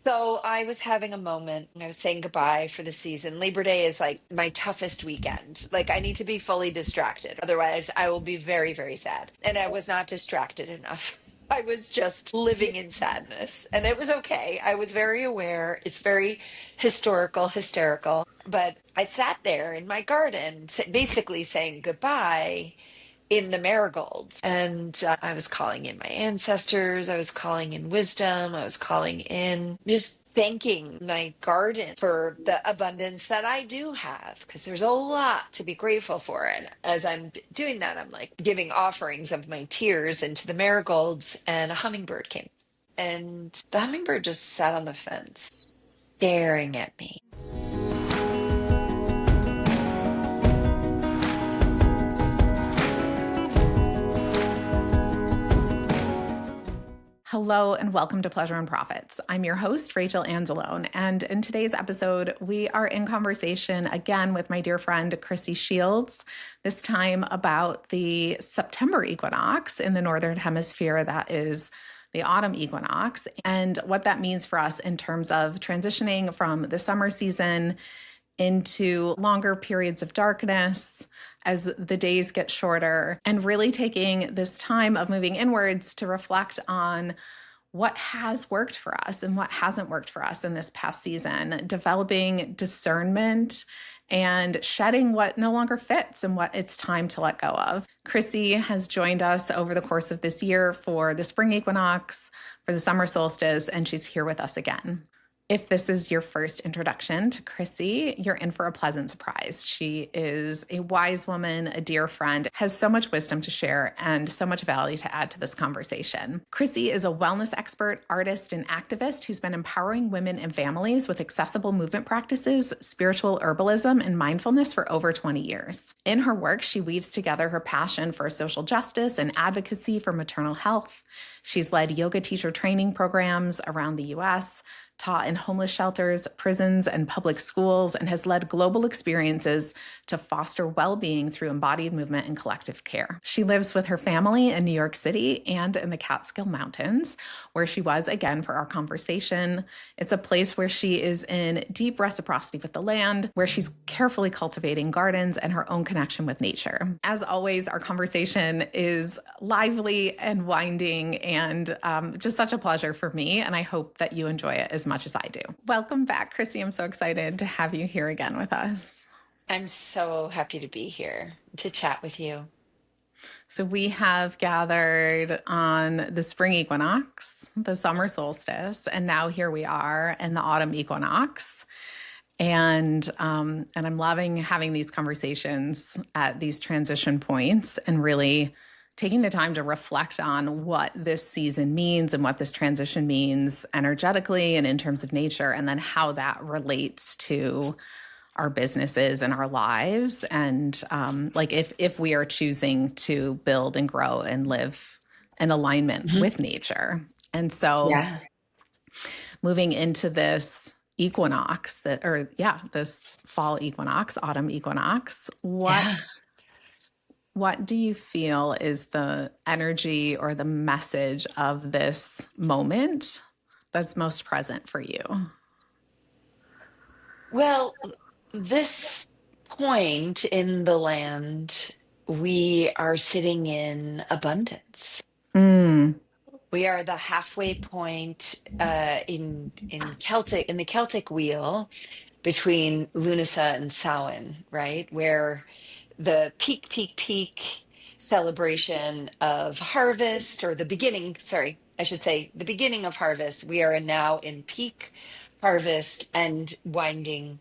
So I was having a moment. I was saying goodbye for the season. Labor Day is like my toughest weekend. Like I need to be fully distracted. Otherwise, I will be very, very sad. And I was not distracted enough. I was just living in sadness. And it was okay. I was very aware. It's very historical, hysterical. But I sat there in my garden, basically saying goodbye in the marigolds. And I was calling in my ancestors. I was calling in wisdom. I was calling in just thanking my garden for the abundance that I do have, because there's a lot to be grateful for. And as I'm doing that, I'm like giving offerings of my tears into the marigolds, and a hummingbird came. And the hummingbird just sat on the fence, staring at me. Hello and welcome to Pleasure and Profits. I'm your host, Rachel Anzalone, and in today's episode, we are in conversation again with my dear friend, Chrissy Shields, this time about the September equinox in the Northern Hemisphere, that is the autumn equinox, and what that means for us in terms of transitioning from the summer season into longer periods of darkness as the days get shorter, and really taking this time of moving inwards to reflect on what has worked for us and what hasn't worked for us in this past season, developing discernment and shedding what no longer fits and what it's time to let go of. Chrissy has joined us over the course of this year for the spring equinox, for the summer solstice, and she's here with us again. If this is your first introduction to Chrissy, you're in for a pleasant surprise. She is a wise woman, a dear friend, has so much wisdom to share and so much value to add to this conversation. Chrissy is a wellness expert, artist, and activist who's been empowering women and families with accessible movement practices, spiritual herbalism, and mindfulness for over 20 years. In her work, she weaves together her passion for social justice and advocacy for maternal health. She's led yoga teacher training programs around the U.S., taught in homeless shelters, prisons, and public schools, and has led global experiences to foster well-being through embodied movement and collective care. She lives with her family in New York City and in the Catskill Mountains, where she was again for our conversation. It's a place where she is in deep reciprocity with the land, where she's carefully cultivating gardens and her own connection with nature. As always, our conversation is lively and winding and just such a pleasure for me, and I hope that you enjoy it as much as I do. Welcome back, Chrissy. I'm so excited to have you here again with us. I'm so happy to be here to chat with you. So we have gathered on the spring equinox, the summer solstice, and now here we are in the autumn equinox. And I'm loving having these conversations at these transition points and really taking the time to reflect on what this season means and what this transition means energetically and in terms of nature, and then how that relates to our businesses and our lives. And like if we are choosing to build and grow and live in alignment with nature. And so moving into this equinox this fall equinox, autumn equinox, what do you feel is the energy or the message of this moment that's most present for you? Well, this point in the land, we are sitting in abundance. Mm. We are the halfway point in the Celtic wheel between Lunasa and Samhain, right? Where the peak celebration of harvest, or the beginning, sorry, I should say the beginning of harvest. We are now in peak harvest and winding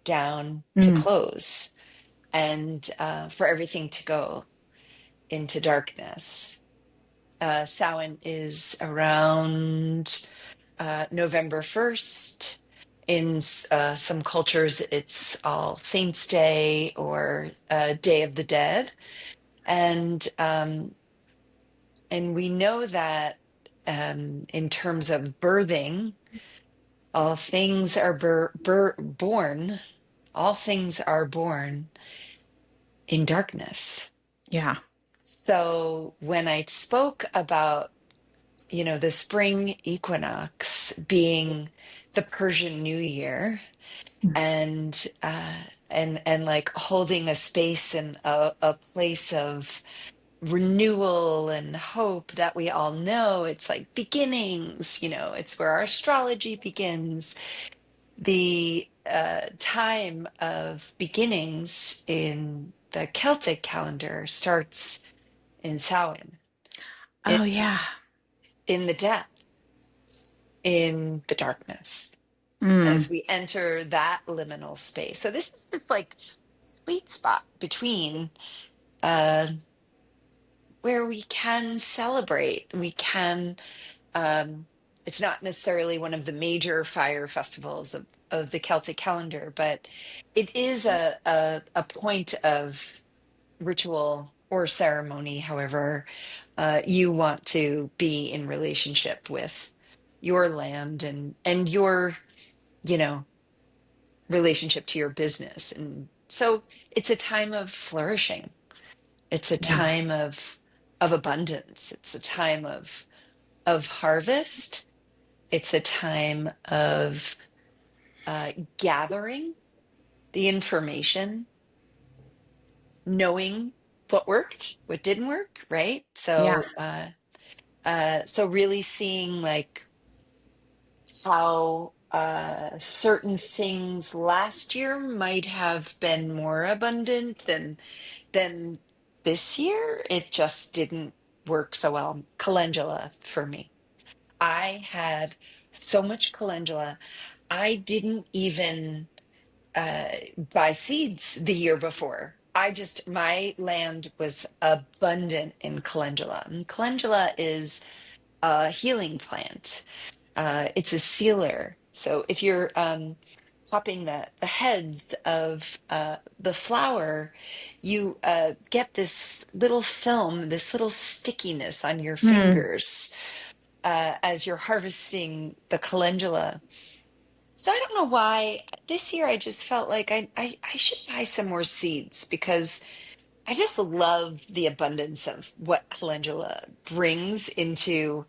down to Mm. close, and for everything to go into darkness. Samhain is around November 1st. In some cultures, it's All Saints' Day or Day of the Dead. And we know that in terms of birthing, all things are born. All things are born in darkness. Yeah. So when I spoke about the spring equinox being the Persian New Year, and and like holding a space and a place of renewal and hope that we all know. It's like beginnings, it's where our astrology begins. The time of beginnings in the Celtic calendar starts in Samhain, in, Oh, yeah. in the death, in the darkness, Mm. as we enter that liminal space. So this is like sweet spot between uh, where we can celebrate. We can. It's not necessarily one of the major fire festivals of the Celtic calendar, but it is a point of ritual or ceremony, however you want to be in relationship with your land and your, you know, relationship to your business. And so it's a time of flourishing. It's a Yeah. time of abundance. It's a time of harvest. It's a time of gathering the information, knowing what worked, what didn't work, right? Yeah. So really seeing like how certain things last year might have been more abundant than this year. It just didn't work so well. Calendula for me. I had so much calendula. I didn't even uh, buy seeds the year before. My land was abundant in calendula. And calendula is a healing plant. It's a sealer. So if you're popping the heads of the flower, you get this little film, this little stickiness on your Mm. fingers as you're harvesting the calendula. So I don't know why this year I just felt like I should buy some more seeds because I just love the abundance of what calendula brings into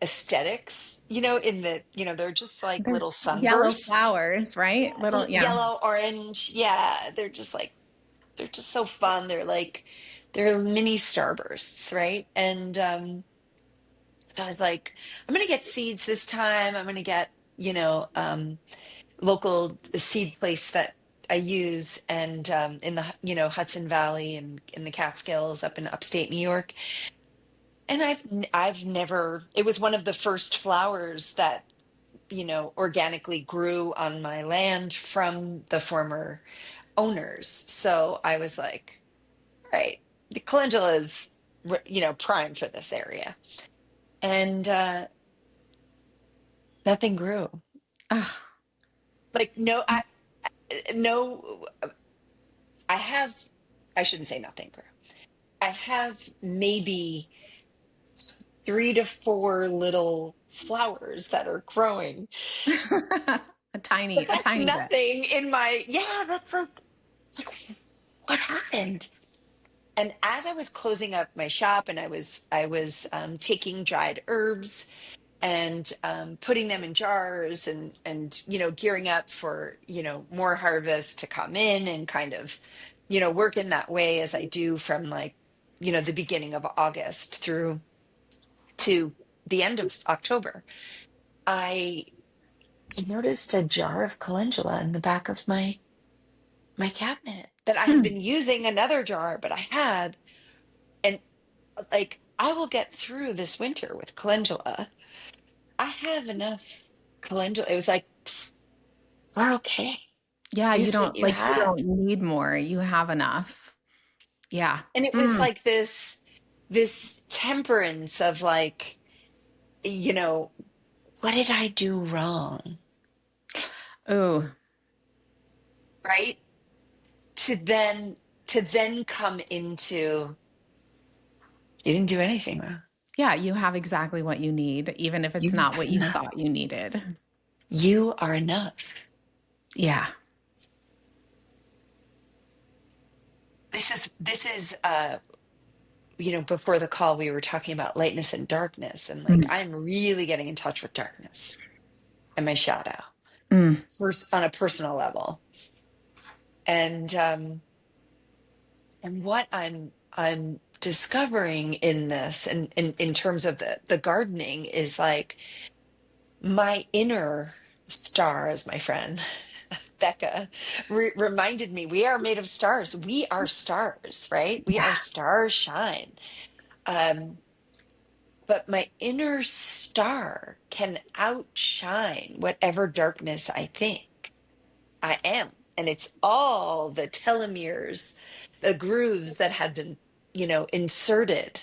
aesthetics, in the, they're just like There's little yellow sunbursts. flowers, right? Little, yeah. Yellow, orange. Yeah, they're just so fun. They're mini starbursts, right? And so I was like, I'm gonna get seeds this time. I'm gonna get, local seed place that I use, and in the, Hudson Valley and in the Catskills up in upstate New York. And I've never, it was one of the first flowers that, organically grew on my land from the former owners. So I was like, all right, the calendula is, prime for this area. And nothing grew. Oh, Like, no, I have, I shouldn't say nothing grew. I have maybe 3 to 4 little flowers that are growing. a tiny, But a that's tiny bit. nothing in my, yeah, it's like, what happened? And as I was closing up my shop and I was taking dried herbs and putting them in jars and gearing up for more harvest to come in and kind of work in that way as I do from like the beginning of August through to the end of October. I noticed a jar of calendula in the back of my cabinet that I had Hmm. been using another jar, but I had, and like I will get through this winter with calendula. I have enough calendula. It was like, "Psst, we're okay. Yeah, you Use what don't you like, you have." don't need more. You have enough. Yeah. And it was Mm. like this temperance of like, you know, what did I do wrong? Ooh, Right? To then come into, you didn't do anything wrong. yeah, you have exactly what you need, even if it's You not are what you enough. thought you needed. You are enough. Yeah. This is before the call, we were talking about lightness and darkness, and like Mm, I'm really getting in touch with darkness and my shadow mm, on a personal level. And what I'm discovering in this, and in terms of the gardening, is like my inner star, as my friend Becca reminded me, we are made of stars. We are stars, right? We yeah, are stars shine. Um, but my inner star can outshine whatever darkness I think I am. And it's all the telomeres, the grooves that had been, inserted.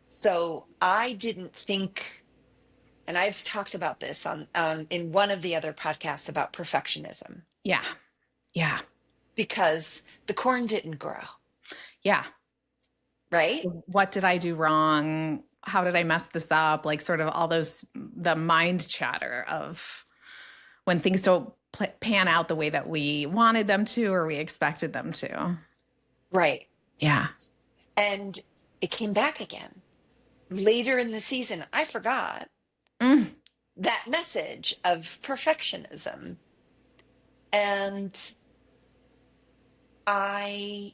So I didn't think, and I've talked about this on in one of the other podcasts about perfectionism, yeah, yeah, because the corn didn't grow, yeah. right? What did I do wrong? How did I mess this up? Like sort of all those, the mind chatter of when things don't pan out the way that we wanted them to or we expected them to. Right. Yeah. And it came back again later in the season. I forgot Mm, that message of perfectionism. And I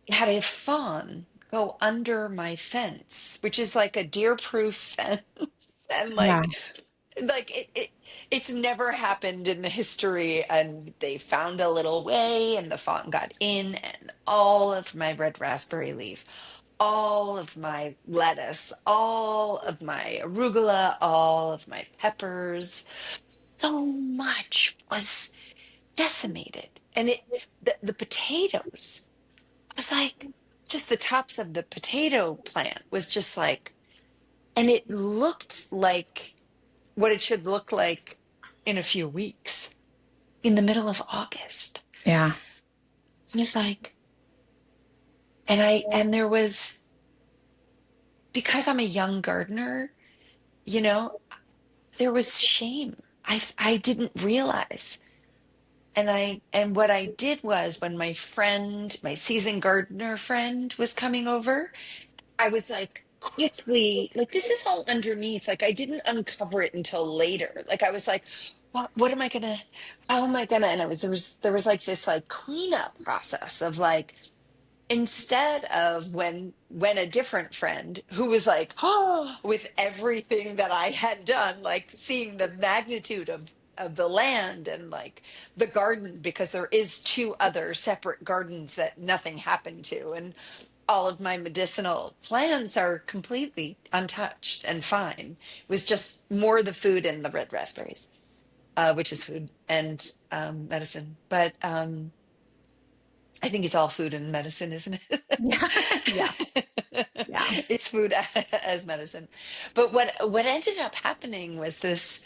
had a fawn go under my fence, which is like a deer proof fence. And yeah. like it's never happened in the history, and they found a little way and the fawn got in, and all of my red raspberry leaf, all of my lettuce, all of my arugula, all of my peppers, so much was decimated. And the potatoes, I was like, just the tops of the potato plant was just like, and it looked like what it should look like in a few weeks, in the middle of August. Yeah. And it's like, and there was, because I'm a young gardener, you know, there was shame. I didn't realize. And what I did was, when my friend, my seasoned gardener friend, was coming over, I was like, quickly, like, this is all underneath. Like, I didn't uncover it until later. Like, I was like, what am I gonna, how am I gonna? And there was like this like cleanup process of like, instead of when a different friend who was like, oh, with everything that I had done, like seeing the magnitude of the land and like the garden, because there is two other separate gardens that nothing happened to, and all of my medicinal plants are completely untouched and fine. It was just more the food and the red raspberries, which is food and medicine. But I think it's all food and medicine, isn't Yeah. Yeah. it? Yeah. It's food as medicine. But what ended up happening was this.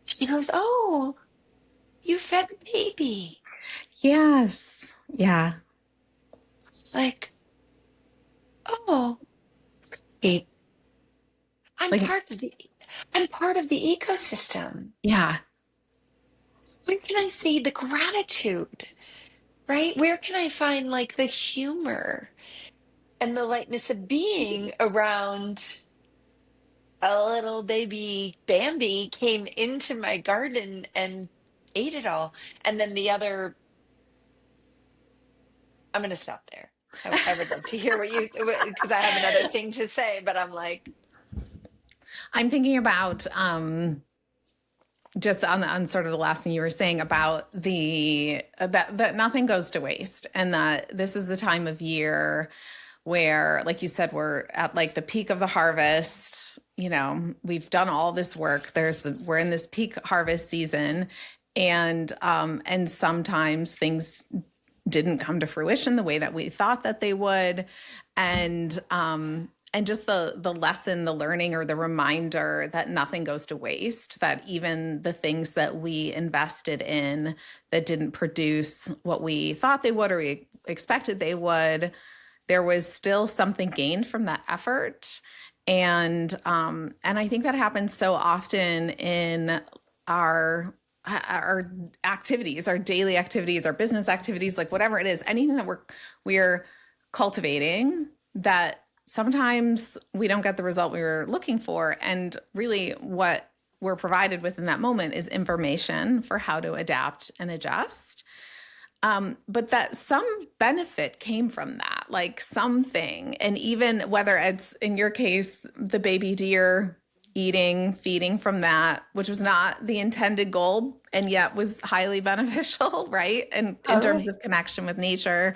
She goes, "Oh, you fed the baby." Yes. Yeah. It's like, "Oh, great. I'm Like, part of the I'm part of the ecosystem. yeah. Where can I see the gratitude? Right? Where can I find like the humor and the lightness of being around a little baby Bambi came into my garden and ate it all?" And then the other, I'm going to stop there. I would love to hear what you, because I have another thing to say, but I'm like, I'm thinking about just on sort of the last thing you were saying about the that nothing goes to waste, and that this is the time of year where, like you said, we're at like the peak of the harvest. You know, we've done all this work. We're in this peak harvest season, and sometimes things didn't come to fruition the way that we thought that they would, and just the lesson, the learning, or the reminder that nothing goes to waste, that even the things that we invested in that didn't produce what we thought they would or we expected they would, there was still something gained from that effort. And I think that happens so often in our activities, our daily activities, our business activities, like whatever it is, anything that we're cultivating, that sometimes we don't get the result we were looking for. And really, what we're provided with in that moment is information for how to adapt and adjust. But that some benefit came from that, like something. And even whether it's in your case, the baby deer eating, feeding from that, which was not the intended goal and yet was highly beneficial, right? And in terms Totally. of connection with nature,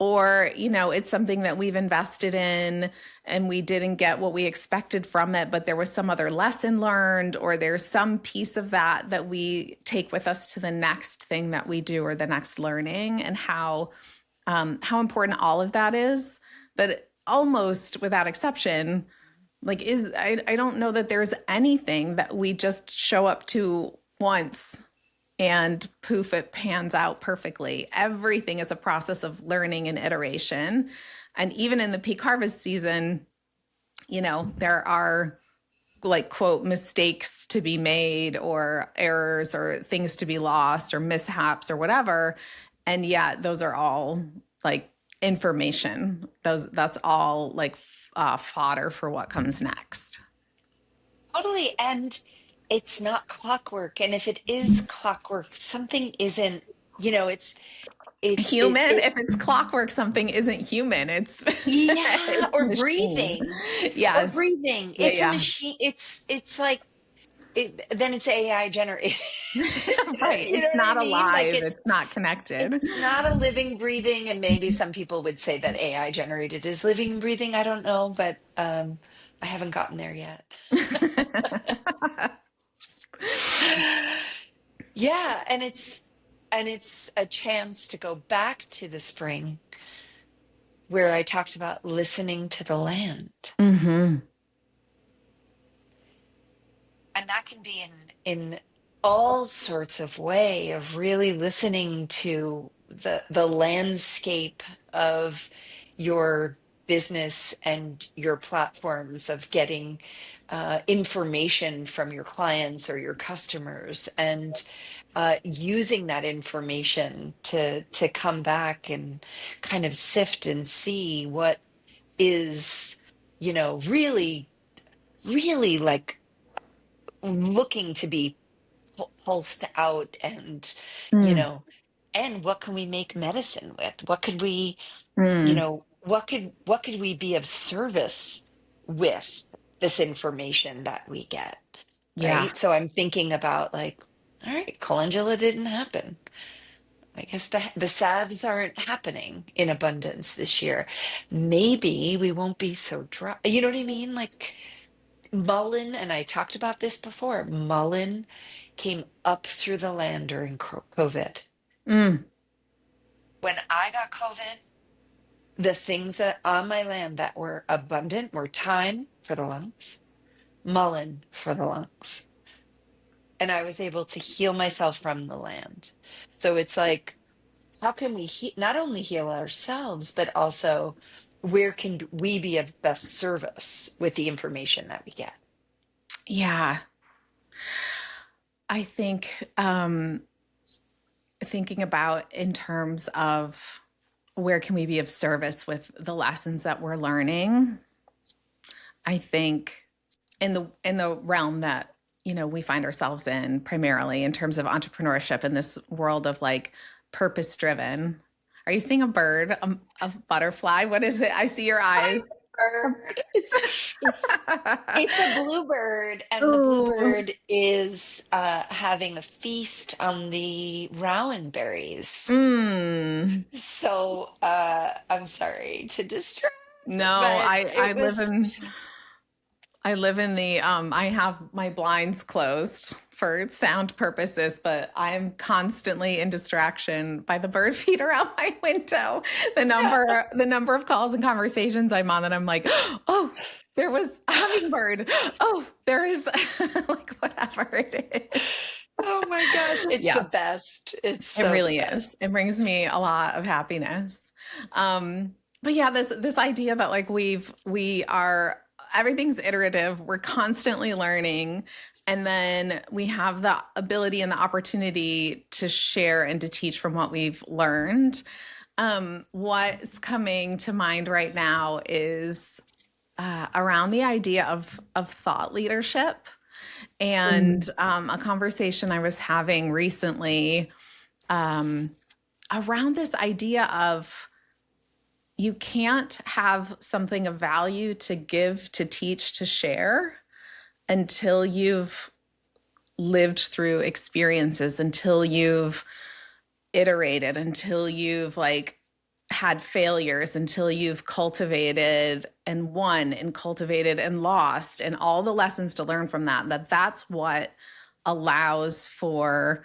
or it's something that we've invested in and we didn't get what we expected from it, but there was some other lesson learned, or there's some piece of that we take with us to the next thing that we do or the next learning, and how important all of that is. That almost without exception, like I don't know that there's anything that we just show up to once and poof, it pans out perfectly. Everything is a process of learning and iteration. And even in the peak harvest season, there are, like, quote, mistakes to be made or errors or things to be lost or mishaps or whatever. And yet those are all like information. That's all like fodder for what comes next. Totally. And it's not clockwork. And if it is clockwork, something isn't, Human, it if it's clockwork, something isn't human. It's, yeah, it's or machine. breathing. Or Yes. breathing. Yeah, It's a yeah. machine. It's like then it's AI generated. Right. You know It's what I not mean? Like alive. It's not connected. it's not a living, breathing, and maybe some people would say that AI generated is living and breathing. I don't know, but I haven't gotten there yet. Yeah, and it's a chance to go back to the spring where I talked about listening to the land. Hmm. And that can be in all sorts of way of really listening to the landscape of your business and your platforms, of getting information from your clients or your customers, and using that information to come back and kind of sift and see what is, really, really like looking to be pulsed out, and you Mm, know and what can we make medicine with, what could we, mm. what could we be of service with this information that we get, Yeah. right? So I'm thinking about, like, all right, calendula didn't happen. I guess the salves aren't happening in abundance this year. Maybe we won't be so dry, you know what I mean? Like, Mullen, and I talked about this before, Mullen came up through the land during COVID. Mm. When I got COVID, the things that on my land that were abundant were thyme for the lungs, mullein for the lungs. And I was able to heal myself from the land. So it's like, how can we not only heal ourselves, but also where can we be of best service with the information that we get? Yeah. I think thinking about in terms of where can we be of service with the lessons that we're learning, I think in the realm that we find ourselves in, primarily in terms of entrepreneurship in this world of like purpose driven. Are you seeing a bird, a butterfly? What is it? I see your eyes. Hi, bird. It's a bluebird, and the Oh. bluebird is having a feast on the rowan berries. Mm. So I'm sorry to distract, No, but I I it live was in just, I live in the I have my blinds closed for sound purposes, but I'm constantly in distraction by the bird feeder out my window. The number of calls and conversations I'm on that I'm like, "Oh, there was a hummingbird. Oh, there is," like, whatever it is. oh my gosh, it's the Yeah, best. It's it so the really best. is. It brings me a lot of happiness. But yeah, this idea that like we are everything's iterative. We're constantly learning, and then we have the ability and the opportunity to share and to teach from what we've learned. What's coming to mind right now is around the idea of thought leadership and Mm. a conversation I was having recently um, around this idea of you can't have something of value to give, to teach, to share until you've lived through experiences, until you've iterated, until you've like had failures, until you've cultivated and won and cultivated and lost and all the lessons to learn from that's what allows for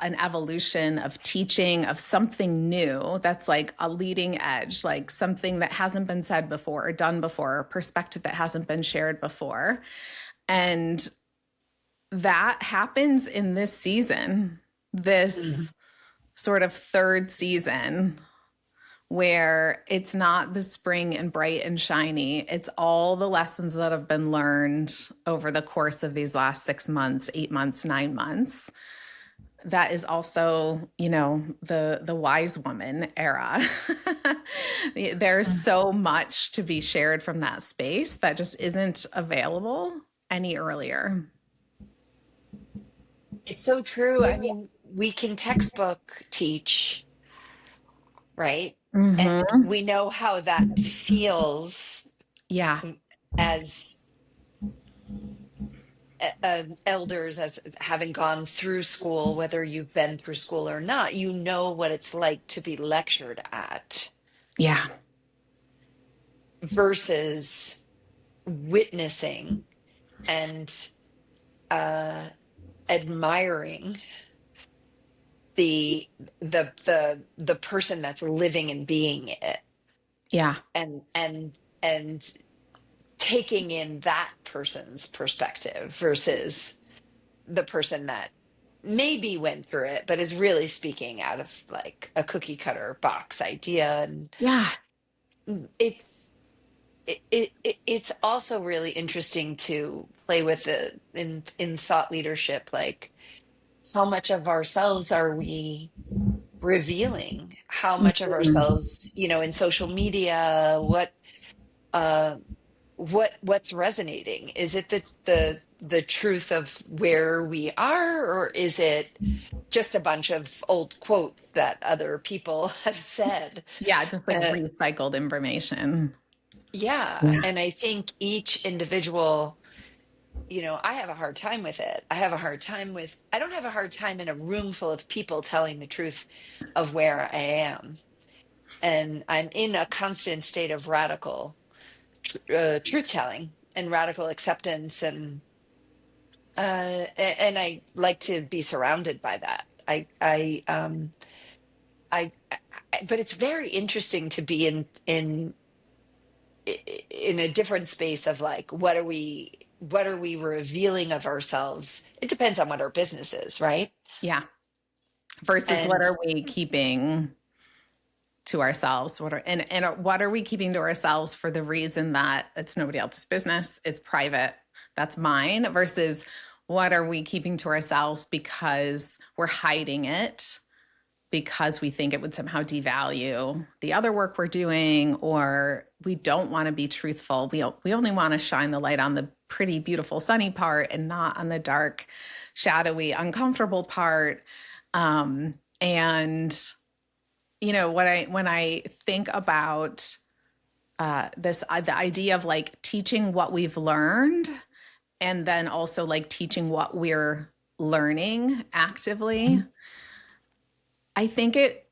an evolution of teaching of something new that's like a leading edge, like something that hasn't been said before or done before, a perspective that hasn't been shared before. And that happens in this season, Mhm. this sort of third season, where it's not the spring and bright and shiny. It's all the lessons that have been learned over the course of these last 6 months, 8 months, 9 months. That is also, the wise woman era. There's so much to be shared from that space that just isn't available any earlier. It's so true. I mean, we can textbook teach, right? And Mm-hmm. we know how that feels Yeah. as elders, as having gone through school, whether you've been through school or not, you know what it's like to be lectured at Yeah. versus witnessing and uh, admiring the the person that's living and being it, Yeah. and taking in that person's perspective versus the person that maybe went through it but is really speaking out of like a cookie cutter box idea. And Yeah. it's it's also really interesting to play with the in thought leadership, like how much of ourselves are we revealing, how much of Mhm. ourselves, in social media, uh what's resonating. Is it the truth of where we are, or is it just a bunch of old quotes that other people have said? Yeah, just like uh, recycled information. yeah, Yeah. and I think each individual, I have a hard time with it. I don't have a hard time in a room full of people telling the truth of where I am. And I'm in a constant state of radical truth telling and radical acceptance, and I like to be surrounded by that. But it's very interesting to be in a different space of like, what are we revealing of ourselves? It depends on what our business is, right? Yeah. Versus what And are we keeping to ourselves? And what are we keeping to ourselves for the reason that it's nobody else's business, it's private, that's mine, versus what are we keeping to ourselves because we're hiding it because we think it would somehow devalue the other work we're doing, or we don't want to be truthful. We only want to shine the light on the pretty, beautiful, sunny part and not on the dark, shadowy, uncomfortable part. And when I think about this, the idea of like teaching what we've learned, and then also like teaching what we're learning actively, I think it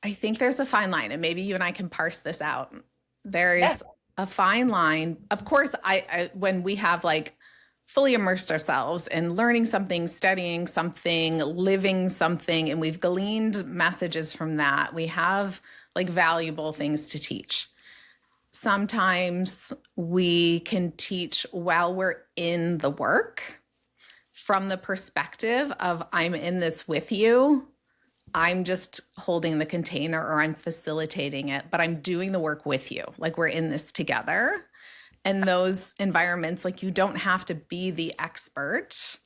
I think there's a fine line, and maybe you and I can parse this out. yeah, There's a fine line. Of course, when we have like fully immersed ourselves in learning something, studying something, living something, and we've gleaned messages from that, we have like valuable things to teach. Sometimes we can teach while we're in the work from the perspective of I'm in this with you. I'm just holding the container or I'm facilitating it, but I'm doing the work with you. Like we're in this together. And those environments, like you don't have to be the expert.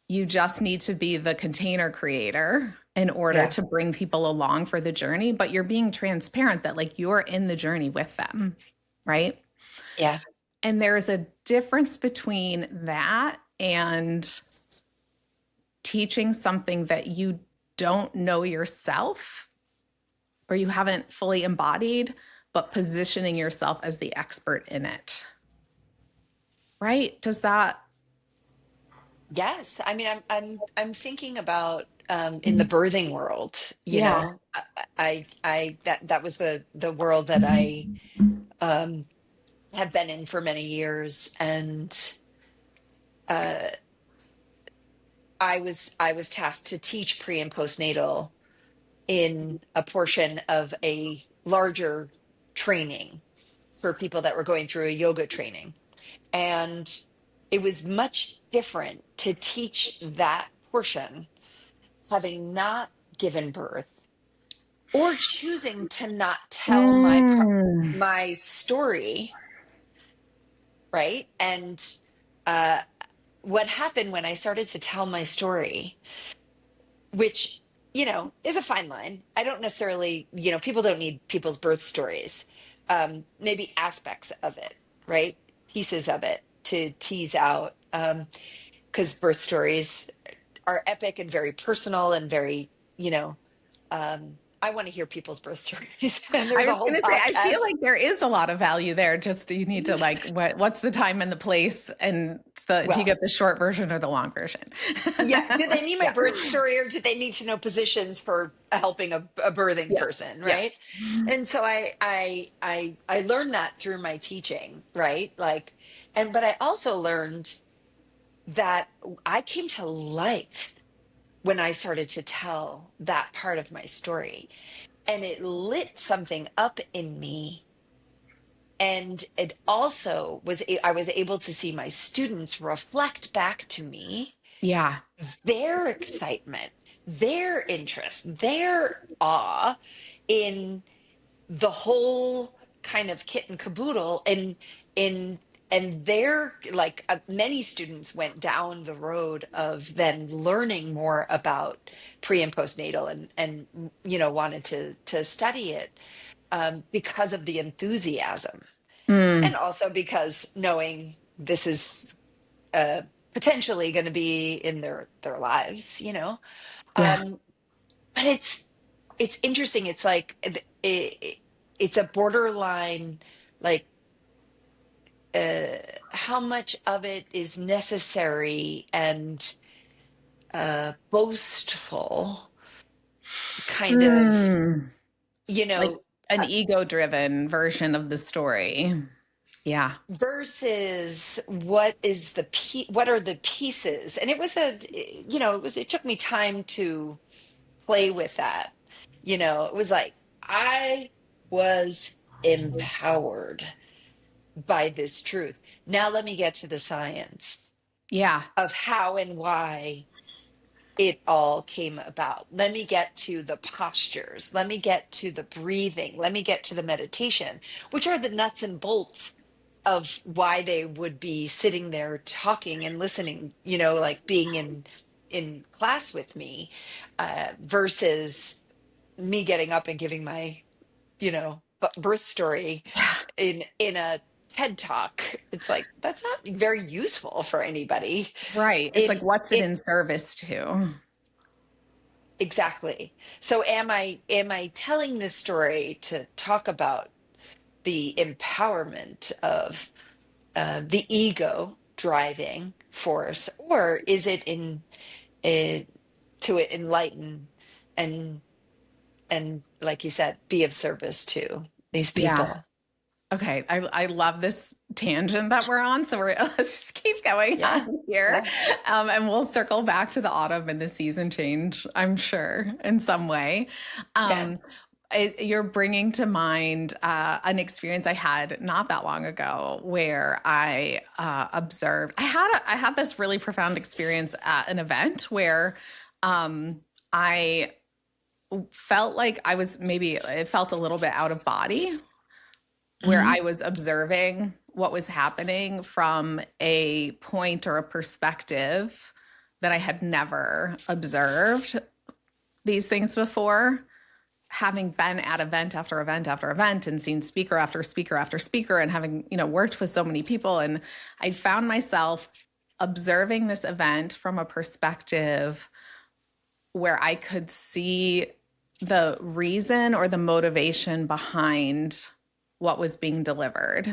You just need to be the container creator in order yeah, to bring people along for the journey, but you're being transparent that like you're in the journey with them, right? Yeah. And there's a difference between that and teaching something that you don't know yourself or you haven't fully embodied, but positioning yourself as the expert in it. Right? Does that? Yes. I mean, I'm thinking about in the birthing world, you Yeah. know, that was the world that I um have been in for many years. And uh I was tasked to teach pre and postnatal in a portion of a larger training for people that were going through a yoga training. And it was much different to teach that portion having not given birth or choosing to not tell Mm. my story, right? And uh what happened when I started to tell my story, which, is a fine line. I don't necessarily, people don't need people's birth stories. Maybe aspects of it, right? Pieces of it to tease out. Because birth stories are epic and very personal and very, I want to hear people's birth stories. And I there's a was whole going to say, I feel podcast. like there is a lot of value there. Just you need to like, what's the time and the place, and do you Well, get the short version or the long version? yeah. Do they need my Yeah, birth story, or do they need to know positions for helping a birthing yeah, person, yeah. right? And so I learned that through my teaching, right? Like, but I also learned that I came to life when I started to tell that part of my story, and it lit something up in me. And it also I was able to see my students reflect back to me Yeah. their excitement, their interest, their awe in the whole kind of kit and caboodle. In and their like many students went down the road of then learning more about pre and postnatal, and wanted to study it, because of the enthusiasm, and Mm, also because knowing this is potentially going to be in their lives. yeah. um but it's interesting. It's like it's a borderline, like, uh how much of it is necessary and boastful, kind of, Mm, you like know an uh, ego-driven version of the story. Yeah. versus what is what are the pieces. And it was it took me time to play with that. It was like I was empowered by this truth. Now let me get to the science Yeah. of how and why it all came about. Let me get to the postures. Let me get to the breathing. Let me get to the meditation, which are the nuts and bolts of why they would be sitting there talking and listening, like being in class with me, versus me getting up and giving my birth story in a TED talk. It's like that's not very useful for anybody. Right. It's like, in what's it in in service to? Exactly. So am I telling this story to talk about the empowerment of the ego driving force, or is it in it to enlighten and like you said, be of service to these Yeah. people? Okay, I love this tangent that we're on. So let's just keep going on Yeah. here, Yeah. and we'll circle back to the autumn and the season change. I'm sure in some way. Yeah. Um, you're bringing to mind an experience I had not that long ago where I observed. I had this really profound experience at an event where I felt like I was maybe it felt a little bit out of body where Mhm. I was observing what was happening from a point or a perspective that I had never observed these things before. having been at event after event after event and seen speaker after speaker after speaker and having, worked with so many people, and I found myself observing this event from a perspective where I could see the reason or the motivation behind what was being delivered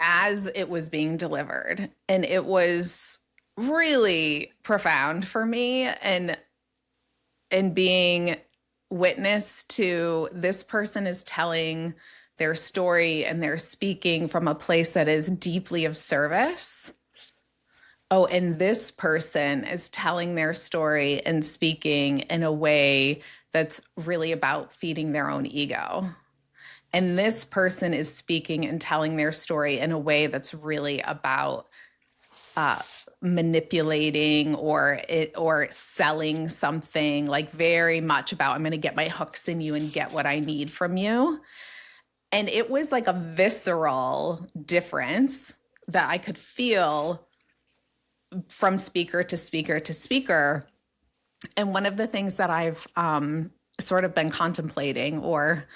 as it was being delivered. And it was really profound for me, and being witness to this person is telling their story and they're speaking from a place that is deeply of service. Oh, and this person is telling their story and speaking in a way that's really about feeding their own ego. And this person is speaking and telling their story in a way that's really about manipulating or selling something, like very much about, I'm going to get my hooks in you and get what I need from you. And it was like a visceral difference that I could feel from speaker to speaker to speaker. And one of the things that I've sort of been contemplating or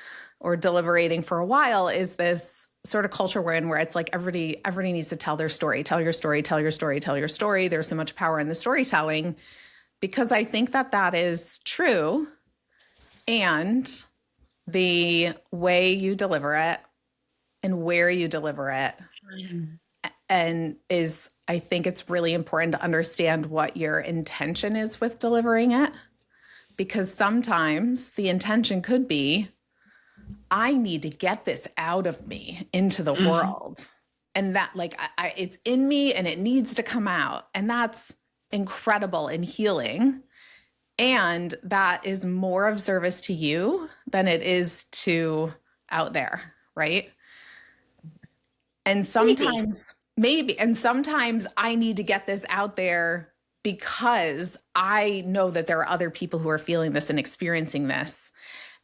deliberating for a while is this sort of culture we're in, where it's like everybody needs to tell their story, tell your story, tell your story, tell your story. There's so much power in the storytelling, because I think that is true. And the way you deliver it and where you deliver it, and I think it's really important to understand what your intention is with delivering it, because sometimes the intention could be, I need to get this out of me into the world. And that, like, it's in me and it needs to come out. And that's incredible and healing. And that is more of service to you than it is to out there, right? And sometimes and sometimes I need to get this out there because I know that there are other people who are feeling this and experiencing this.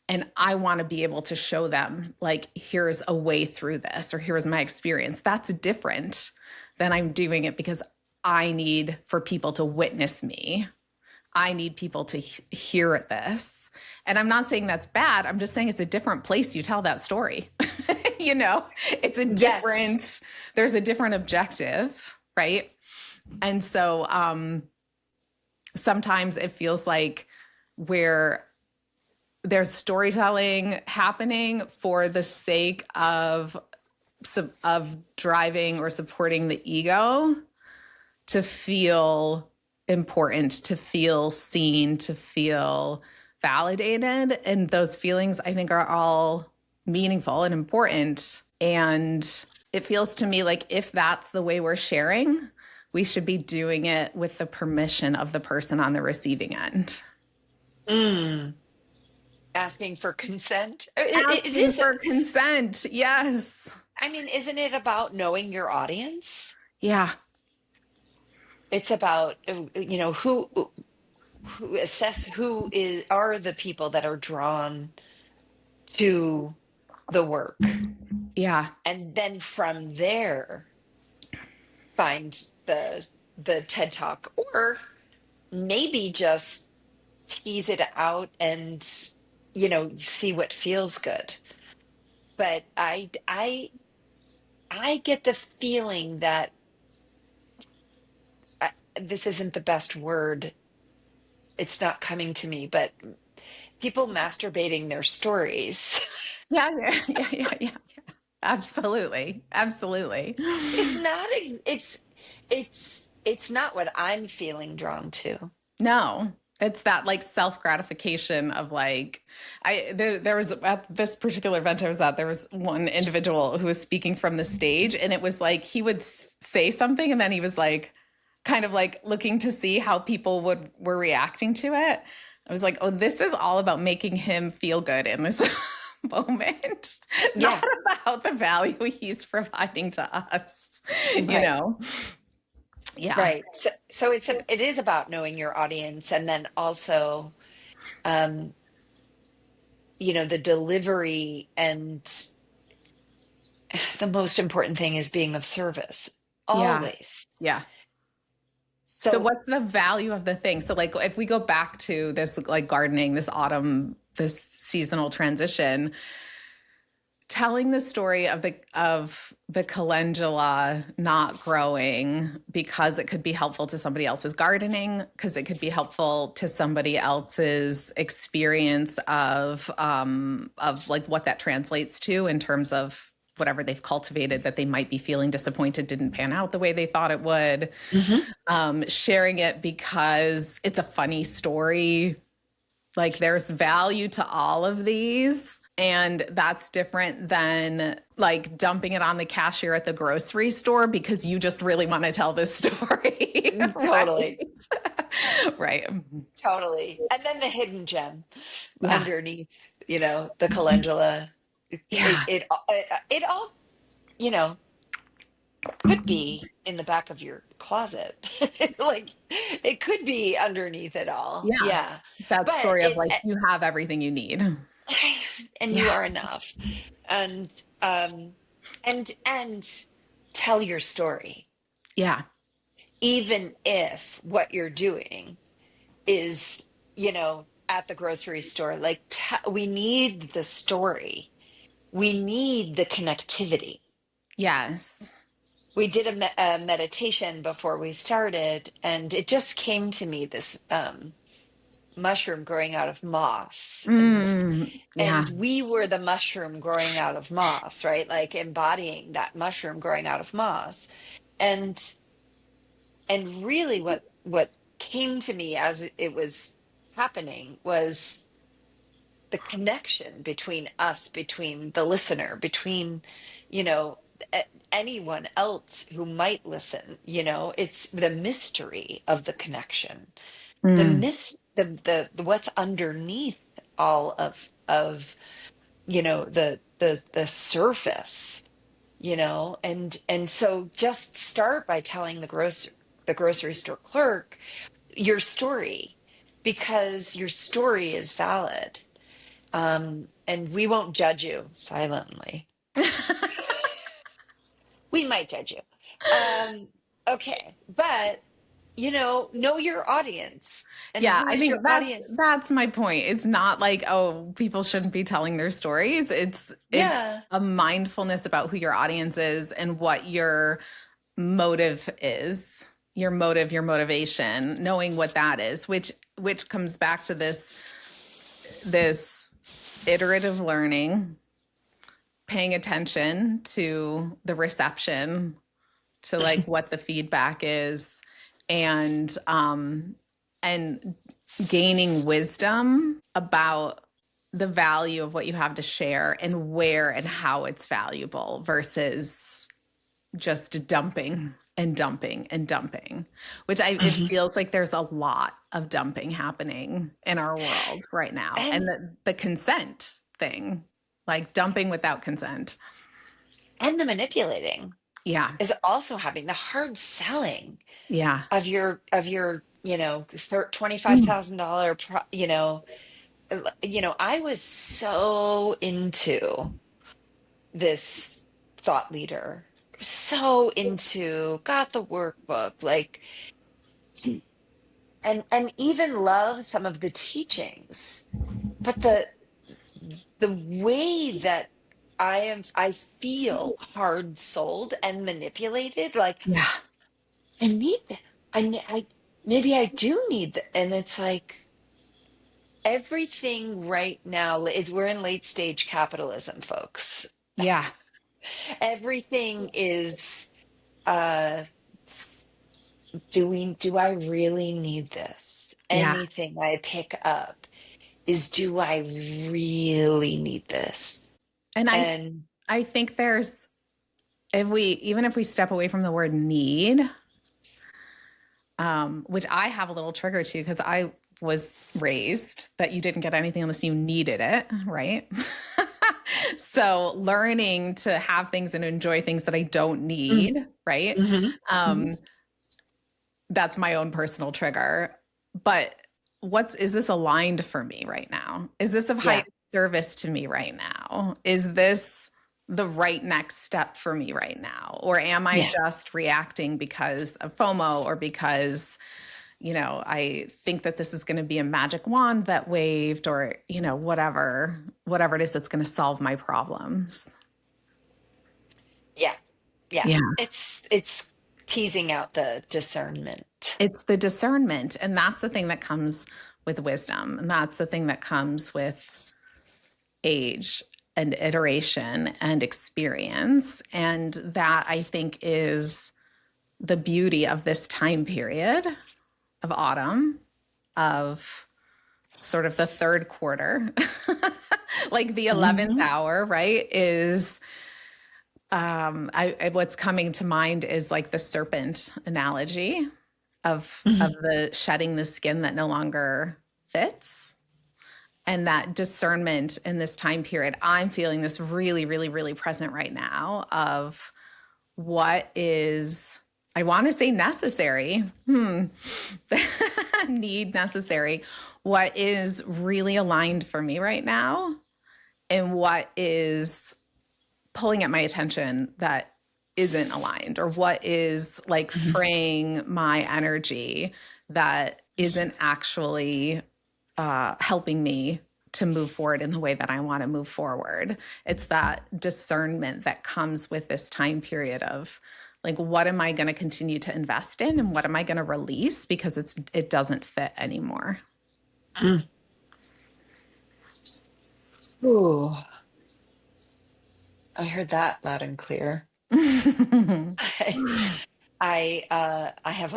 And I want to be able to show them, like, here's a way through this, or here's my experience. That's different than I'm doing it because I need for people to witness me. I need people to hear this. And I'm not saying that's bad. I'm just saying it's a different place you tell that story. It's a different, there's a different objective, right? And so sometimes it feels like there's storytelling happening for the sake of driving or supporting the ego to feel important, to feel seen, to feel validated. And those feelings, I think, are all meaningful and important. And it feels to me like if that's the way we're sharing, we should be doing it with the permission of the person on the receiving end. Asking for consent. Asking for consent. Yes. I mean, isn't it about knowing your audience? Yeah. It's about, who assess are the people that are drawn to the work. Yeah. And then from there, find the TED Talk, or maybe just tease it out and, see what feels good. But I get the feeling that this isn't the best word. It's not coming to me, but people masturbating their stories. Yeah. Absolutely. It's not what I'm feeling drawn to. No, it's that like self-gratification of like, there was at this particular event I was at, there was one individual who was speaking from the stage, and it was like, he would say something and then he was like, kind of like looking to see how people were reacting to it. I was like, oh, this is all about making him feel good in this moment, not about the value he's providing to us, Yeah. Right. So it is about knowing your audience, and then also, the delivery, and the most important thing is being of service always. Yeah. So what's the value of the thing? So like, if we go back to this, like gardening, this autumn this seasonal transition, telling the story of the calendula not growing because it could be helpful to somebody else's gardening, because it could be helpful to somebody else's experience of like what that translates to in terms of whatever they've cultivated that they might be feeling disappointed didn't pan out the way they thought it would. Sharing it because it's a funny story. Like there's value to all of these. And that's different than like dumping it on the cashier at the grocery store because you just really want to tell this story. Totally. Right. Totally. And then the hidden gem Yeah. underneath, the calendula. Yeah. It all, you know, could be in the back of your closet. Like it could be underneath it all. Yeah. Yeah. That But story of like, you have everything you need. and you Yeah. are enough. And and tell your story. Yeah. Even if what you're doing is, at the grocery store, like we need the story. We need the connectivity. Yes. We did a meditation before we started, and it just came to me, this mushroom growing out of moss, and Yeah. we were the mushroom growing out of moss, right? Like embodying that mushroom growing out of moss. And really what came to me as it was happening was the connection between us, between the listener, between, you know, anyone else who might listen. It's the mystery of the connection, the Mm. the what's underneath all of the surface, and so just start by telling the grocery store clerk your story, because your story is valid. And we won't judge you silently. We might judge you. Okay, but know your audience. And Yeah, who I is think your audience? that's my point. It's not like, oh, people shouldn't be telling their stories. It's Yeah. a mindfulness about who your audience is and what your motive is. Your motive, your motivation, knowing what that is, which comes back to this iterative learning, paying attention to the reception, to like what the feedback is, and gaining wisdom about the value of what you have to share and where and how it's valuable versus just dumping and dumping and dumping, which it feels like there's a lot of dumping happening in our world right now. And and the consent thing, like dumping without consent. the manipulating Yeah. is also having the hard selling Yeah. of your Mm. $25,000 I was so into this thought leader, so into, got the workbook, like, and even love some of the teachings, but the way that I feel hard sold and manipulated, like Yeah. I need that. I maybe I do need that. And it's like everything right now is, we're in late stage capitalism, folks. Yeah. Everything is uh do I really need this? Yeah. Anything I pick up is, do I really need this? And And I think there's, even if we step away from the word need, which I have a little trigger to because I was raised that you didn't get anything unless you needed it, right? So learning to have things and enjoy things that I don't need, right? Mhm. Mhm. That's my own personal trigger. But is this aligned for me right now? Is this of Yeah. high service to me right now? Is this the right next step for me right now? Or am I Yeah. just reacting because of FOMO or because I think that this is going to be a magic wand that waved, or, whatever it is that's going to solve my problems. Yeah. Yeah. Yeah. It's teasing out the discernment. It's the discernment. And that's the thing that comes with wisdom. And that's the thing that comes with age and iteration and experience. And that, I think, is the beauty of this time period of autumn, of sort of the third quarter, like the 11th Mhm. hour, right? Is what's coming to mind is like the serpent analogy of Mhm. the shedding the skin that no longer fits, and that discernment in this time period. I'm feeling this really, really, really present right now of what is, I want to say necessary, need necessary, what is really aligned for me right now, and what is pulling at my attention that isn't aligned, or what is like Mhm. fraying my energy that isn't actually helping me to move forward in the way that I want to move forward. It's that discernment that comes with this time period of like, what am I going to continue to invest in, and what am I going to release because it doesn't fit anymore. Mm. Ooh, I heard that loud and clear. I have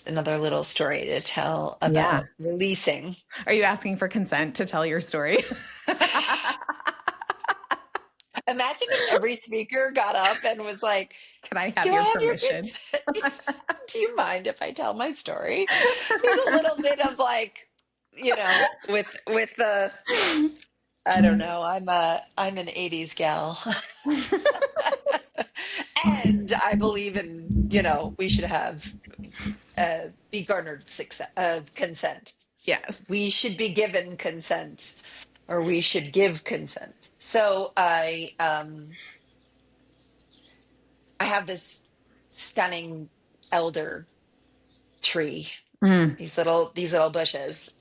another little story to tell Yeah. about releasing. Are you asking for consent to tell your story? Imagine if every speaker got up and was like, Can I have "Do I your have your permission? consent? Do you mind if I tell my story?" There's a little bit of like, with the I don't know. I'm an 80s gal. And I believe in, we should have be garnered success, consent. Yes. We should be given consent, or we should give consent. So I have this stunning elder tree, Mm. these little bushes,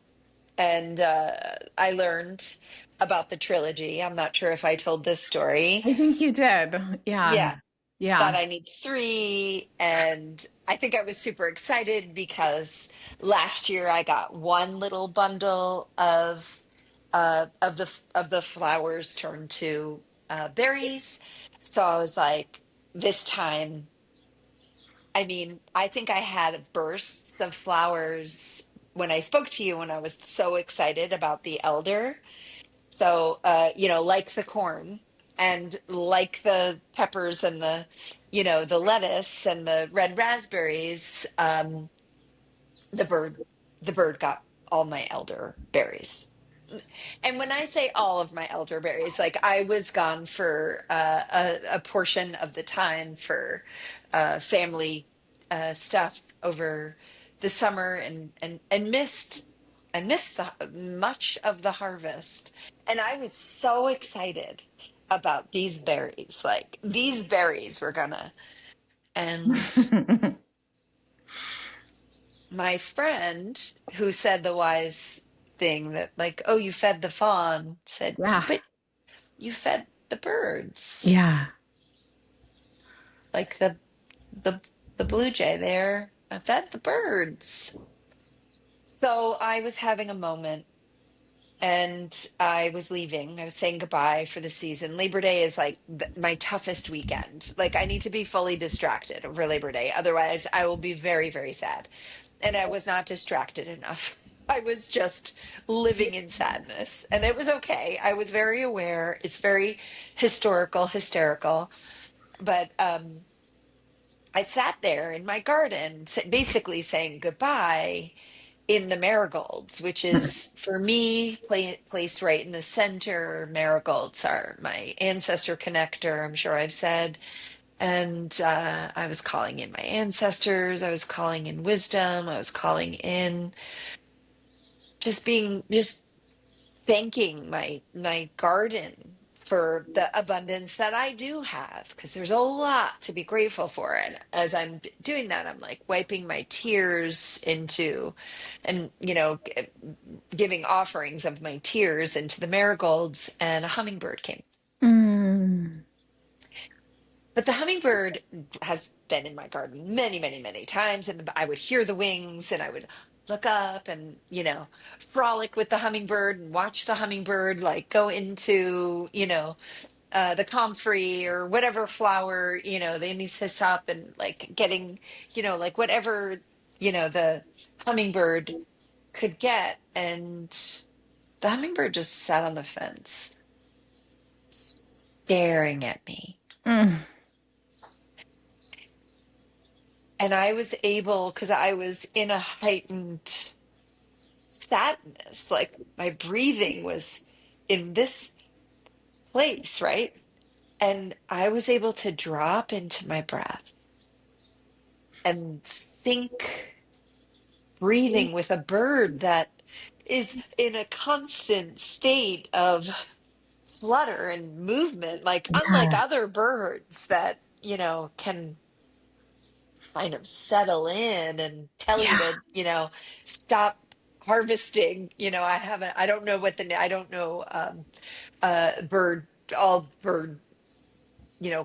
and I learned about the trilogy. I'm not sure if I told this story. I think you did. Yeah. Yeah, that Yeah. I need three. And I think I was super excited because last year I got one little bundle of the flowers turned to berries. So I was like, this time, I mean, I think I had bursts of flowers when I spoke to you when I was so excited about the elder. So, like the corn and like the peppers and the lettuce and the red raspberries, the bird, the bird got all my elderberries. And when I say all of my elderberries, like I was gone for a portion of the time for family stuff over the summer, and missed much of the harvest. And I was so excited about these berries. Like these berries were gonna. And my friend who said the wise thing that, like, oh, you fed the fawn, said, Yeah. but you fed the birds, Yeah. like the the blue jay there. I fed the birds. So I was having a moment, and I was leaving. I was saying goodbye for the season. Labor Day is like my toughest weekend. Like I need to be fully distracted over Labor Day. Otherwise, I will be very, very sad. And I was not distracted enough. I was just living in sadness. And it was okay. I was very aware. It's very historical, hysterical. But I sat there in my garden, basically saying goodbye in the marigolds, which is for me placed right in the center. Marigolds are my ancestor connector, I'm sure I've said. And I was calling in my ancestors. I was calling in wisdom. I was calling in just thanking my garden for the abundance that I do have, because there's a lot to be grateful for. And as I'm doing that, I'm like wiping my tears into, and, giving offerings of my tears into the marigolds, and a hummingbird came. Mm. But the hummingbird has been in my garden many, many, many times. And I would hear the wings and I would look up and, frolic with the hummingbird and watch the hummingbird like go into, the comfrey or whatever flower, they need to up and like getting, like whatever, the hummingbird could get. And the hummingbird just sat on the fence, staring at me. Mm. And I was able, because I was in a heightened sadness, like my breathing was in this place, right? And I was able to drop into my breath and think, breathing with a bird that is in a constant state of flutter and movement, like unlike Yeah. other birds that, can kind of settle in and tell you Yeah. to, stop harvesting. I don't know I don't know, bird, all bird,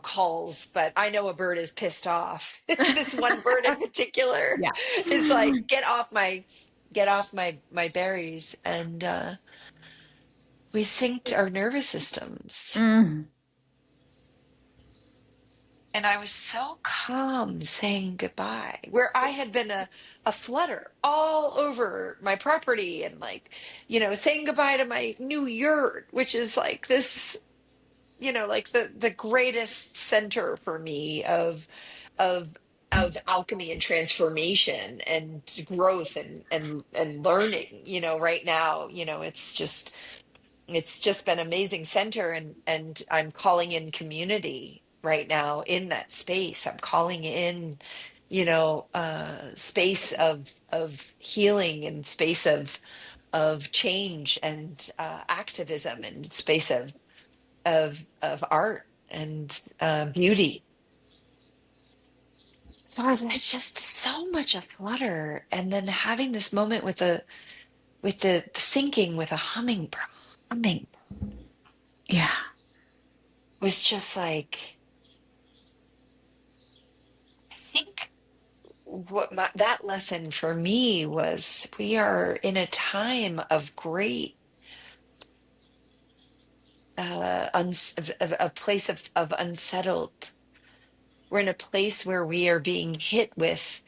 calls, but I know a bird is pissed off. This one bird in particular Yeah. is like, get off my berries. And we synced our nervous systems. Mm. And I was so calm saying goodbye, where I had been a flutter all over my property and like, saying goodbye to my new yurt, which is like this, like the greatest center for me of of alchemy and transformation and growth and learning, right now, it's just been amazing center. And I'm calling in community right now in that space. I'm calling in, space of healing and space of change and activism and space of art and beauty. So I was like, just so much a flutter. And then having this moment with the syncing with a humming Yeah. was just like, I think that lesson for me was, we are in a time of great, a place of unsettled. We're in a place where we are being hit with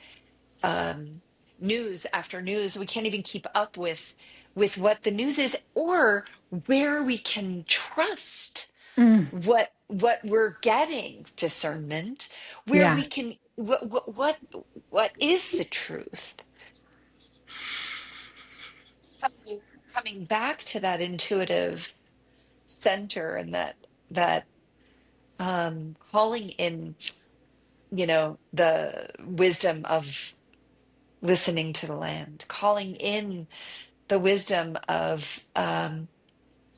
um, news after news. We can't even keep up with what the news is, or where we can trust Mm. what we're getting. Discernment, where Yeah. we can, what is the truth. Coming back to that intuitive center, and that calling in, the wisdom of listening to the land, calling in the wisdom of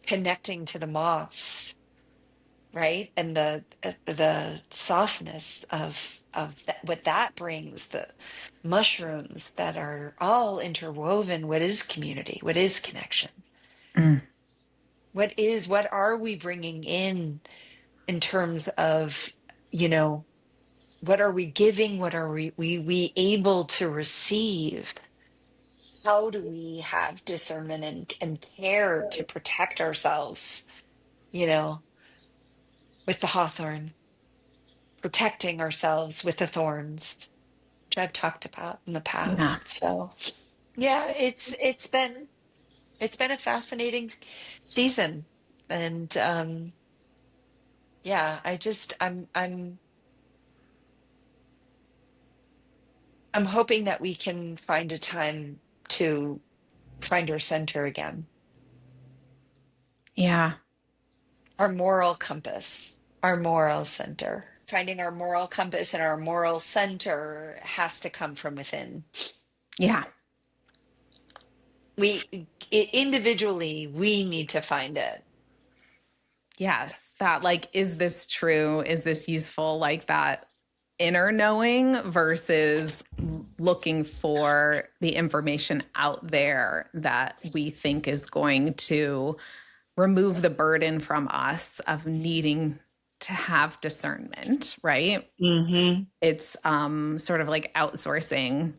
connecting to the moss, right? And the softness of what that brings, the mushrooms that are all interwoven. What is community? What is connection? Mm. What are we bringing in terms of, you know, what are we giving? What are we able to receive? How do we have discernment and care to protect ourselves, you know, with the hawthorn, protecting ourselves with the thorns, which I've talked about in the Yeah. past. So yeah, it's been a fascinating season. And yeah, I'm hoping that we can find a time to find our center again, Yeah. our moral compass, our moral center. Finding our moral compass and our moral center has to come from within. Yeah. Individually, we need to find it. Yes, that like, is this true? Is this useful? Like that inner knowing versus looking for the information out there that we think is going to remove the burden from us of needing to have discernment, right? Mm-hmm. It's sort of like outsourcing,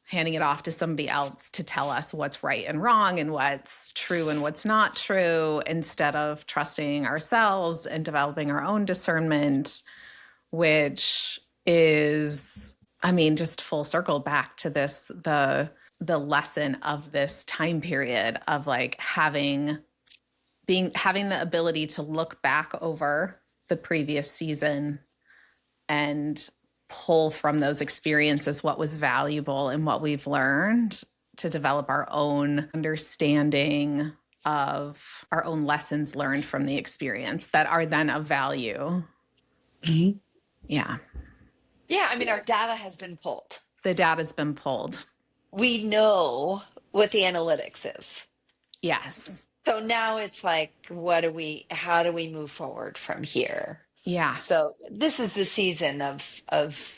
handing it off to somebody else to tell us what's right and wrong and what's true and what's not true, instead of trusting ourselves and developing our own discernment, which is, I mean, just full circle back to this, the lesson of this time period of like having the ability to look back over the previous season and pull from those experiences what was valuable and what we've learned to develop our own understanding of our own lessons learned from the experience that are then of value. Mm-hmm. Yeah. Yeah, I mean, our data has been pulled. The data's been pulled. We know what the analytics is. Yes. So now it's like, how do we move forward from here? Yeah. So this is the season of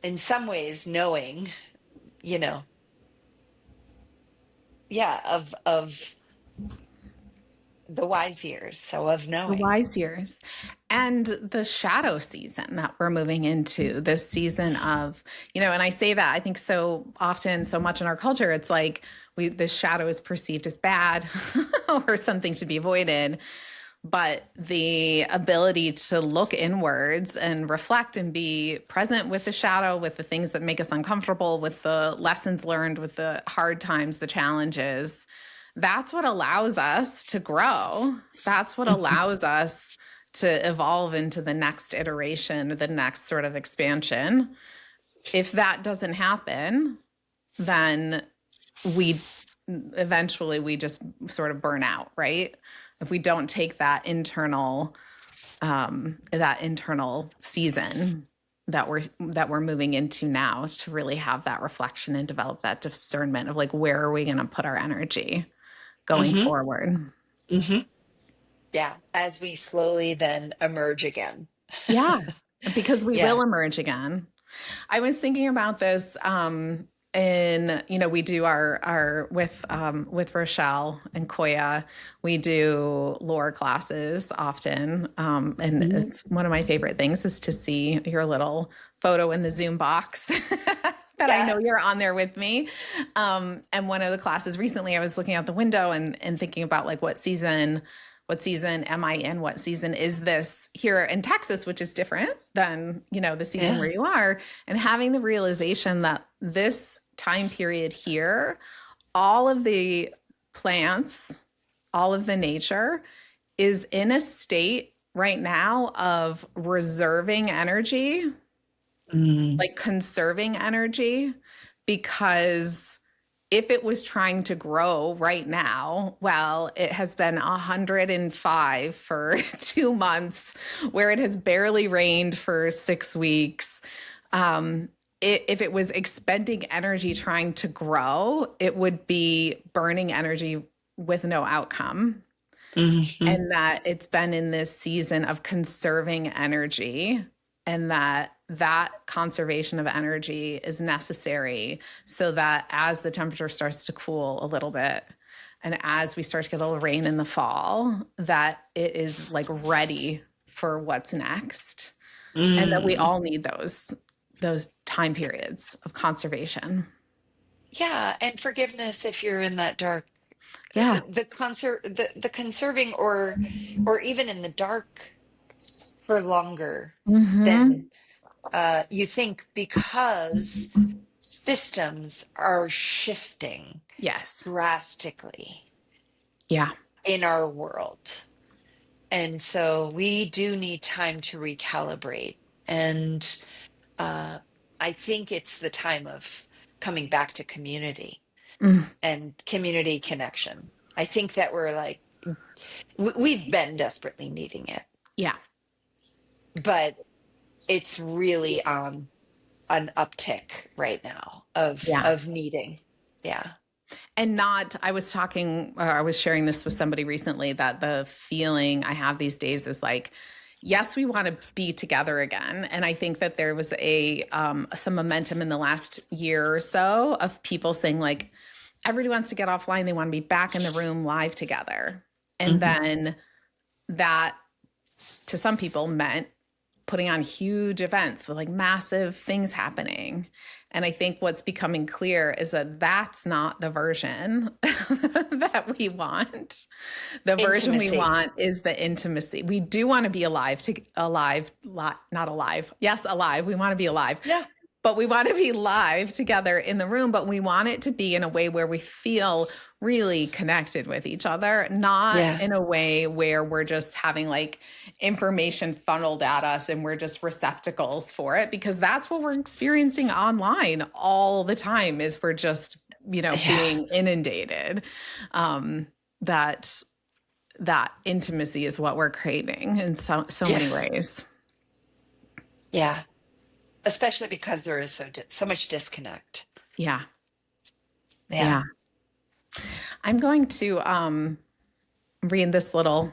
in some ways knowing, you know, yeah, of the wise years. So of The knowing. wise years and the shadow season that we're moving into, this season of, and I say that I think so often, so much in our culture, it's like this shadow is perceived as bad or something to be avoided. But the ability to look inwards and reflect and be present with the shadow, with the things that make us uncomfortable, with the lessons learned, with the hard times, the challenges, that's what allows us to grow. That's what allows us to evolve into the next iteration, the next sort of expansion. If that doesn't happen, then we eventually just sort of burn out, right? If we don't take that internal season that we're moving into now to really have that reflection and develop that discernment of like, where are we going to put our energy going Mm-hmm. forward? Mm-hmm. Yeah, as we slowly then emerge again. Yeah, because we Yeah. will emerge again. I was thinking about this and we do our with Rochelle and Koya, we do lore classes often, and Mhm. it's one of my favorite things is to see your little photo in the Zoom box that I Yeah. know you're on there with me. And one of the classes recently, I was looking out the window and thinking about like what season am I in? What season is this here in Texas, which is different than, the season Yeah. where you are, and having the realization that this time period here, all of the plants, all of the nature is in a state right now of reserving energy, Mm. like conserving energy, because if it was trying to grow right now, well, it has been 105 for 2 months, where it has barely rained for 6 weeks. If it was expending energy trying to grow, it would be burning energy with no outcome. Mm-hmm. And that it's been in this season of conserving energy, and that conservation of energy is necessary so that as the temperature starts to cool a little bit and as we start to get a little rain in the fall, that it is like ready for what's next, and that we Mm. all need those time periods of conservation. Yeah, and forgiveness if you're in that dark, Yeah. the conserving, or even in the dark for longer Mm-hmm. than you think, because systems are shifting Yes. drastically Yeah. in our world. And so we do need time to recalibrate. And uh, I think it's the time of coming back to community Mm. and community connection. I think that we're like, we've been desperately needing it, Yeah. but it's really an uptick right now Yeah. of needing. Yeah. And not, I was talking, or I was sharing this with somebody recently that the feeling I have these days is like, yes, we want to be together again. And I think that there was some momentum in the last year or so of people saying like, everybody wants to get offline. They want to be back in the room live together. And Mhm. then that to some people meant putting on huge events with like massive things happening. And I think what's becoming clear is that that's not the version that we want. The version we Intimacy. want is the intimacy. We do want to be not alive. Yes, alive. We want to be alive, Yeah. but we want to be live together in the room, but we want it to be in a way where we feel really connected with each other, not Yeah. in a way where we're just having like information funneled at us and we're just receptacles for it, because that's what we're experiencing online all the time is we're just, Yeah. being inundated. That that intimacy is what we're craving in so Yeah. many ways. Yeah. Especially because there is so much disconnect. Yeah. Yeah. Yeah. I'm going to read this little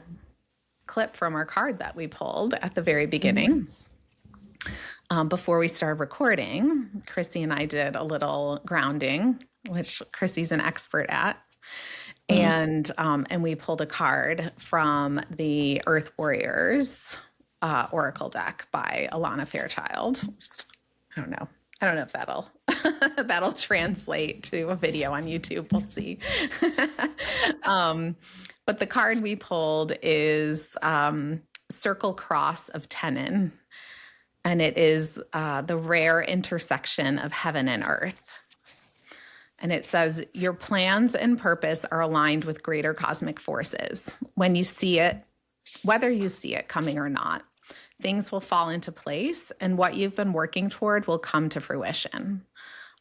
clip from our card that we pulled at the very Mhm. beginning. Before we started recording, Chrissy and I did a little grounding, which Chrissy's an expert at. Mhm. And we pulled a card from the Earth Warriors Oracle deck by Alana Fairchild. I don't know. I don't know if that'll translate to a video on YouTube. We'll see. But the card we pulled is Circle Cross of Tenon, and it is the rare intersection of heaven and earth. And it says, your plans and purpose are aligned with greater cosmic forces. When you see it, whether you see it coming or not, things will fall into place and what you've been working toward will come to fruition.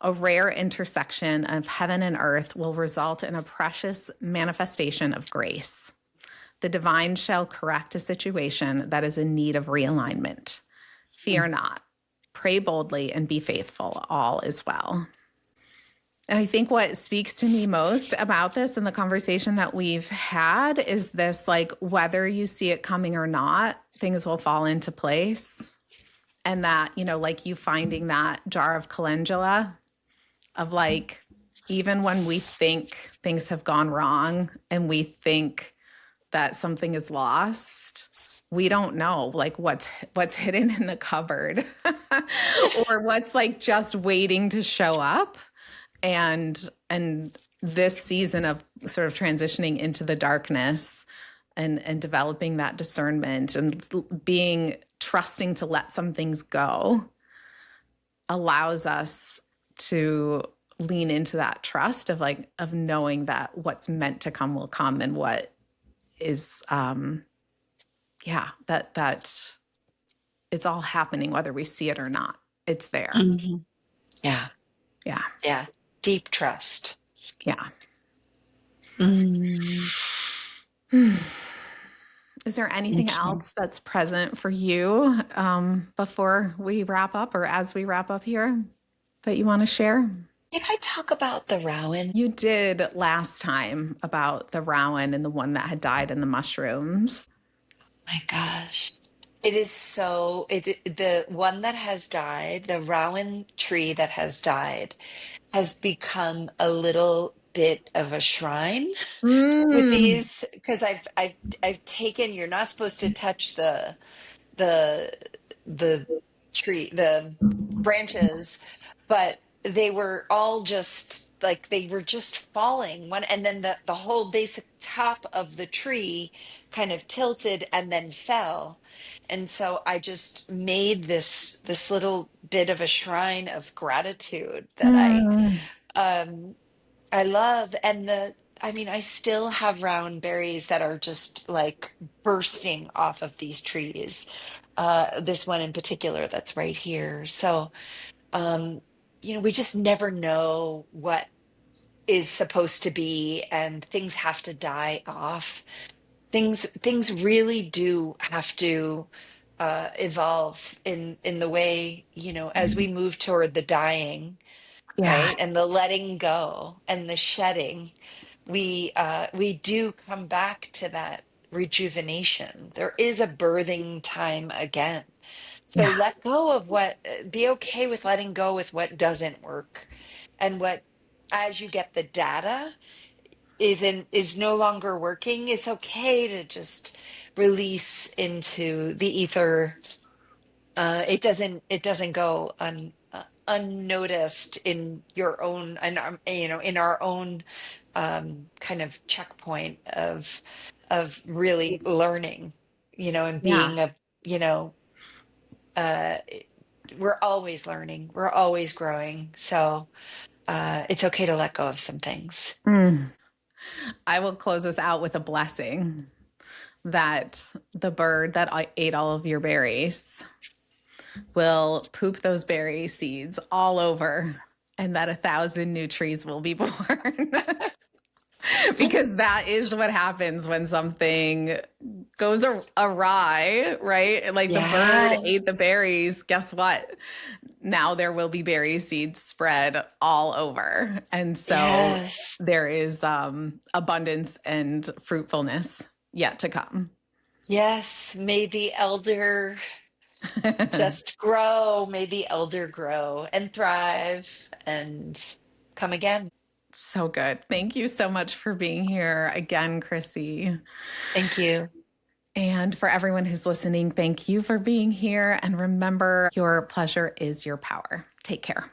A rare intersection of heaven and earth will result in a precious manifestation of grace. The divine shall correct a situation that is in need of realignment. Fear not, pray boldly, and be faithful. All is well. And I think what speaks to me most about this and the conversation that we've had is this like, whether you see it coming or not, things will fall into place. And that, like you finding that jar of calendula of like, even when we think things have gone wrong and we think that something is lost, we don't know like what's hidden in the cupboard or what's like just waiting to show up. And this season of sort of transitioning into the darkness and developing that discernment and being trusting to let some things go allows us to lean into that trust of knowing that what's meant to come will come, and what is that it's all happening whether we see it or not. It's there. Mhm. Yeah. Yeah. Yeah. Deep trust. Yeah. Mm. Is there anything Okay. else that's present for you before we wrap up or as we wrap up here that you want to share? Did I talk about the Rowan? You did last time about the rowan and the one that had died in the mushrooms. My gosh. It is the one that has died, the Rowan tree that has died, has become a little bit of a shrine with Mm. these because I've taken, you're not supposed to touch the the tree, the branches, but they were all just like they were just falling one, and then the whole basic top of the tree kind of tilted and then fell. And so I just made this little bit of a shrine of gratitude that Mm. um I love. And I mean, I still have round berries that are just like bursting off of these trees. This one in particular that's right here. So, um, we just never know what is supposed to be, and things have to die off. Things really do have to evolve in the way, as we move toward the dying. Yeah. right? And the letting go and the shedding, we do come back to that rejuvenation. There is a birthing time again. So Yeah. let go of be okay with letting go with what doesn't work, and what, as you get the data, is no longer working. It's okay to just release into the ether. It doesn't go unnoticed in your own, and in our own kind of checkpoint of really learning, and Yeah. being a, you know uh we're always learning, we're always growing. So it's okay to let go of some things. Mm. I will close us out with a blessing that the bird that ate all of your berries will poop those berry seeds all over, and that 1,000 new trees will be born. Because that is what happens when something goes awry, right? Like the bird Yes. ate the berries. Guess what? Now there will be berry seeds spread all over. And so Yes. there is abundance and fruitfulness yet to come. Yes. May the elder just grow. May the elder grow and thrive and come again. So good. Thank you so much for being here again, Chrissy. Thank you. And for everyone who's listening, thank you for being here. And remember, your pleasure is your power. Take care.